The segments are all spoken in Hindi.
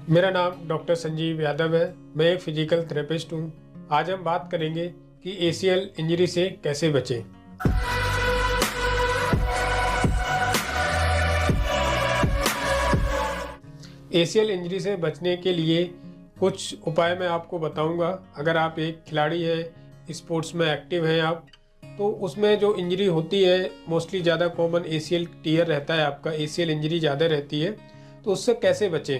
मेरा नाम डॉक्टर संजीव यादव है। मैं एक फिजिकल थेरेपिस्ट हूँ। आज हम बात करेंगे कि एसीएल इंजरी से कैसे बचें। एसीएल इंजरी से बचने के लिए कुछ उपाय मैं आपको बताऊंगा। अगर आप एक खिलाड़ी हैं, स्पोर्ट्स में एक्टिव हैं आप, तो उसमें जो इंजरी होती है मोस्टली ज़्यादा कॉमन एसीएल टीयर रहता है, आपका एसीएल इंजरी ज़्यादा रहती है। तो उससे कैसे बचें,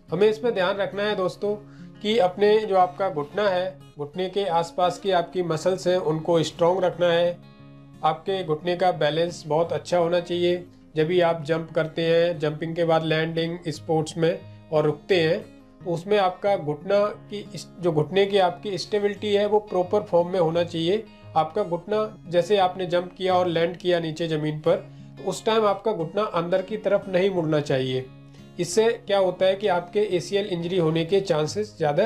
हमें इसमें ध्यान रखना है दोस्तों कि अपने जो आपका घुटना है, घुटने के आसपास की आपकी मसल्स हैं उनको स्ट्रॉन्ग रखना है। आपके घुटने का बैलेंस बहुत अच्छा होना चाहिए। जब भी आप जंप करते हैं, जंपिंग के बाद लैंडिंग स्पोर्ट्स में और रुकते हैं, तो उसमें आपका घुटना की जो घुटने की आपकी स्टेबिलिटी है वो प्रॉपर फॉर्म में होना चाहिए। आपका घुटना जैसे आपने जंप किया और लैंड किया नीचे ज़मीन पर, तो उस टाइम आपका घुटना अंदर की तरफ नहीं मुड़ना चाहिए। इससे क्या होता है कि आपके एसीएल इंजरी होने के चांसेस ज़्यादा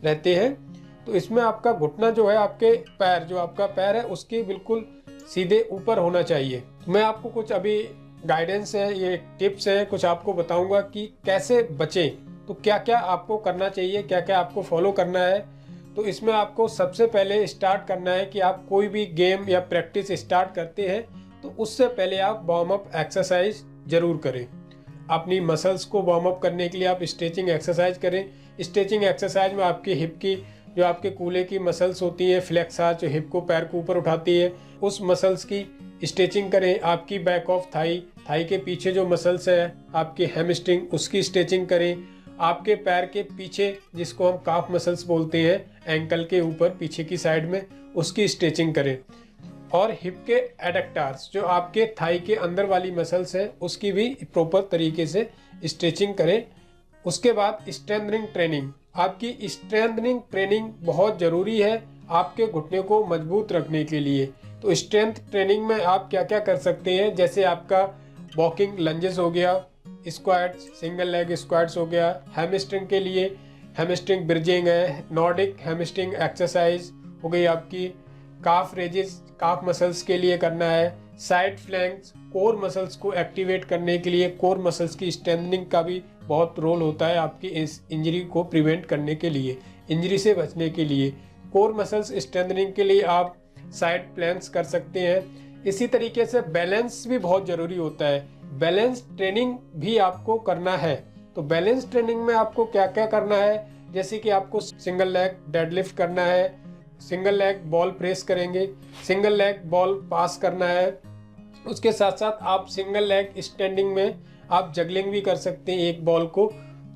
रहते हैं। तो इसमें आपका घुटना जो है, आपके पैर, जो आपका पैर है उसके बिल्कुल सीधे ऊपर होना चाहिए। मैं आपको कुछ अभी गाइडेंस है, ये टिप्स हैं, कुछ आपको बताऊंगा कि कैसे बचें। तो क्या क्या आपको करना चाहिए, क्या क्या आपको फॉलो करना है। तो इसमें आपको सबसे पहले स्टार्ट करना है कि आप कोई भी गेम या प्रैक्टिस स्टार्ट करते हैं तो उससे पहले आप वार्म अप एक्सरसाइज जरूर करें। अपनी मसल्स को वार्म अप करने के लिए आप स्ट्रेचिंग एक्सरसाइज करें। स्ट्रेचिंग एक्सरसाइज में आपके हिप की, जो आपके कूल्हे की मसल्स होती हैं, फ्लेक्सर जो हिप को, पैर को ऊपर उठाती है, उस मसल्स की स्ट्रेचिंग करें। आपकी बैक ऑफ थाई, थाई के पीछे जो मसल्स है आपकी हैमस्ट्रिंग, उसकी स्ट्रेचिंग करें। आपके पैर के पीछे, जिसको हम काफ मसल्स बोलते हैं, एंकल के ऊपर पीछे की साइड में, उसकी स्ट्रेचिंग करें। और हिप के एडक्टार्स, जो आपके थाई के अंदर वाली मसल्स है, उसकी भी प्रॉपर तरीके से स्ट्रेचिंग करें। उसके बाद स्ट्रेंथनिंग ट्रेनिंग, आपकी स्ट्रेंथनिंग ट्रेनिंग बहुत ज़रूरी है आपके घुटने को मजबूत रखने के लिए। तो स्ट्रेंथ ट्रेनिंग में आप क्या क्या कर सकते हैं, जैसे आपका वॉकिंग लंजेस हो गया, स्क्वाट्स, सिंगल लेग स्क्वाट्स हो गया। हैमस्ट्रिंग के लिए हैमस्ट्रिंग ब्रिजिंग है, नॉर्डिक हैमस्ट्रिंग एक्सरसाइज हो गई आपकी। काफ रेजेस, काफ मसल्स के लिए करना है। साइड फ्लैंक्स, कोर मसल्स को एक्टिवेट करने के लिए, कोर मसल्स की स्ट्रेंथनिंग का भी बहुत रोल होता है आपकी इस इंजरी को प्रिवेंट करने के लिए, इंजरी से बचने के लिए। कोर मसल्स स्ट्रेंथनिंग के लिए आप साइड प्लैंक्स कर सकते हैं। इसी तरीके से बैलेंस भी बहुत ज़रूरी होता है, बैलेंस ट्रेनिंग भी आपको करना है। तो बैलेंस ट्रेनिंग में आपको क्या क्या करना है, जैसे कि आपको सिंगल लेग डेडलिफ्ट करना है, सिंगल लेग बॉल प्रेस करेंगे, सिंगल लेग बॉल पास करना है। उसके साथ साथ आप सिंगल लेग स्टैंडिंग में आप जगलिंग भी कर सकते हैं, एक बॉल को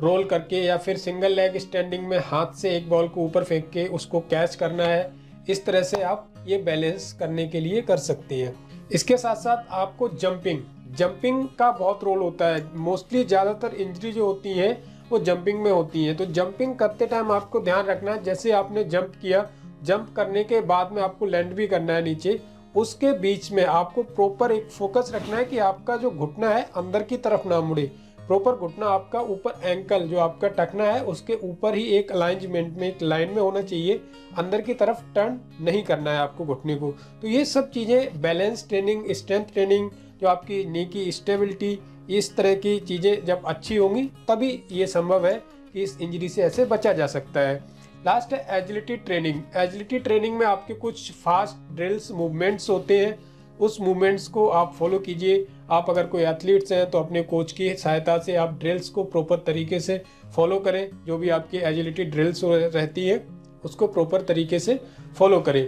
रोल करके, या फिर सिंगल लेग स्टैंडिंग में हाथ से एक बॉल को ऊपर फेंक के उसको कैच करना है। इस तरह से आप ये बैलेंस करने के लिए कर सकते हैं। इसके साथ साथ आपको जंपिंग, जंपिंग का बहुत रोल होता है। मोस्टली ज़्यादातर इंजरी जो होती है वो जंपिंग में होती है। तो जंपिंग करते टाइम आपको ध्यान रखना है, जैसे आपने जंप किया, जंप करने के बाद में आपको लैंड भी करना है नीचे, उसके बीच में आपको प्रॉपर एक फोकस रखना है कि आपका जो घुटना है अंदर की तरफ ना मुड़े। प्रॉपर घुटना आपका ऊपर, एंकल जो आपका टखना है उसके ऊपर ही एक अलाइनमेंट में, एक लाइन में होना चाहिए। अंदर की तरफ टर्न नहीं करना है आपको घुटने को। तो ये सब चीज़ें, बैलेंस ट्रेनिंग, स्ट्रेंथ ट्रेनिंग, जो आपकी नी की स्टेबिलिटी, इस तरह की चीज़ें जब अच्छी होंगी तभी ये संभव है कि इस इंजरी से ऐसे बचा जा सकता है। लास्ट है एजिलिटी ट्रेनिंग। एजिलिटी ट्रेनिंग में आपके कुछ फास्ट ड्रिल्स, मूवमेंट्स होते हैं, उस मूवमेंट्स को आप फॉलो कीजिए। आप अगर कोई एथलीट्स हैं तो अपने कोच की सहायता से आप ड्रिल्स को प्रॉपर तरीके से फॉलो करें। जो भी आपकी एजिलिटी ड्रिल्स रहती है उसको प्रॉपर तरीके से फॉलो करें।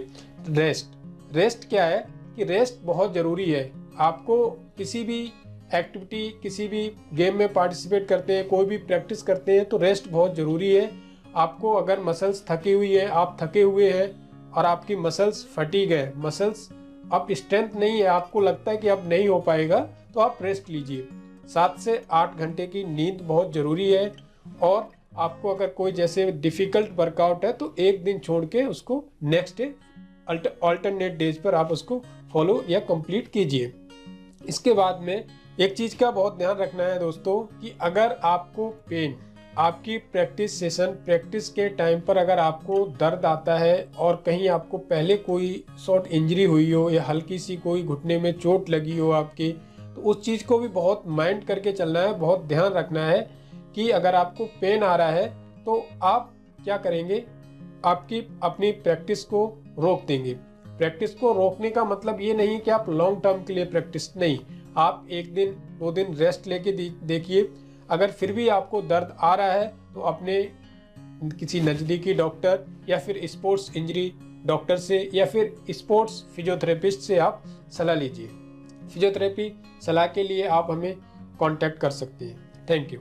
रेस्ट, रेस्ट क्या है कि रेस्ट बहुत ज़रूरी है। आपको किसी भी एक्टिविटी, किसी भी गेम में पार्टिसिपेट करते हैं, कोई भी प्रैक्टिस करते हैं, तो रेस्ट बहुत ज़रूरी है। आपको अगर मसल्स थकी हुई है, आप थके हुए हैं और आपकी मसल्स फटीग है, मसल्स अब स्ट्रेंथ नहीं है, आपको लगता है कि अब नहीं हो पाएगा, तो आप रेस्ट लीजिए। 7 से 8 घंटे की नींद बहुत ज़रूरी है। और आपको अगर कोई जैसे डिफ़िकल्ट वर्कआउट है तो एक दिन छोड़ के उसको नेक्स्ट डे, अल्टरनेट डेज पर आप उसको फॉलो या कंप्लीट कीजिए। इसके बाद में एक चीज़ का बहुत ध्यान रखना है दोस्तों कि अगर आपको पेन, आपकी प्रैक्टिस सेशन, प्रैक्टिस के टाइम पर अगर आपको दर्द आता है और कहीं आपको पहले कोई शॉर्ट इंजरी हुई हो या हल्की सी कोई घुटने में चोट लगी हो आपके, तो उस चीज़ को भी बहुत माइंड करके चलना है, बहुत ध्यान रखना है कि अगर आपको पेन आ रहा है तो आप क्या करेंगे, आपकी अपनी प्रैक्टिस को रोक देंगे। प्रैक्टिस को रोकने का मतलब ये नहीं कि आप लॉन्ग टर्म के लिए प्रैक्टिस नहीं, आप 1 दिन 2 दिन रेस्ट लेके देखिए। अगर फिर भी आपको दर्द आ रहा है तो अपने किसी नज़दीकी डॉक्टर या फिर स्पोर्ट्स इंजरी डॉक्टर से या फिर स्पोर्ट्स फिजियोथेरेपिस्ट से आप सलाह लीजिए। फिजियोथेरेपी सलाह के लिए आप हमें कांटेक्ट कर सकते हैं। Thank you.